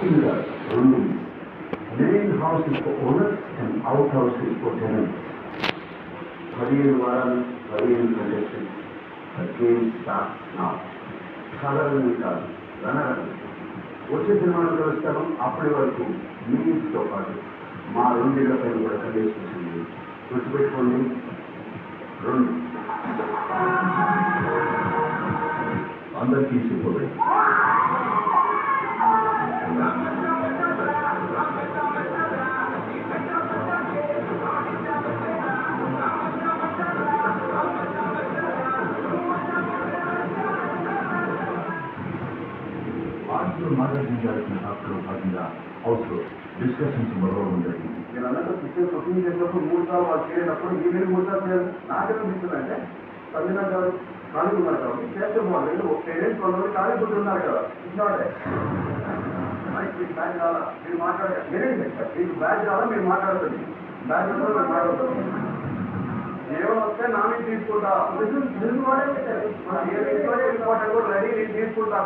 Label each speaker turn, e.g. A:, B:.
A: Only main house is for owners and outhouse is for tenants. 17 వారాలు 17 contestant. The game starts now. సాధారణంగా కాదు, రణరంగం. వచ్చే సినిమాను కలుస్తాను. అప్పటి వరకు మీతో పాటు మా రెండేళ్ల పైన కూడా కంటెస్టెంట్ గుర్తుపెట్టుకోండి. 2 అందరికీ సిగ్గుపడి మాట్లాడించాల్సిన హాస్టల్లో భాగంగా హౌస్లో డిస్కషన్స్ మొదలవడం జరిగింది. నేను అన్నట్టు పిక్చర్ కుకింగ్ చేసినప్పుడు 3 సార్లు వాళ్ళు చేయనప్పుడు ఈ మీరు 3 సార్లు చేయాలి. నాకేమనిపిస్తుందంటే సంజనా గారు ఖాళీ ఉన్నారు కాబట్టి చేస్తే బాగుంది. ఒక పేరెంట్స్ కొంతమంది ఖాళీ బుద్ధి ఉన్నారు కదా, ఇచ్చినాడే మీకు బ్యాగ్ కావాలా మీరు మాట్లాడే మీకు బ్యాగ్ కావాలా మీరు మాట్లాడుతుంది. బ్యాగ్ మీరు మాట్లాడుతుంది. ఏమైనా వస్తే నా మీద తీసుకుంటా. రెడీ నేను తీసుకుంటా.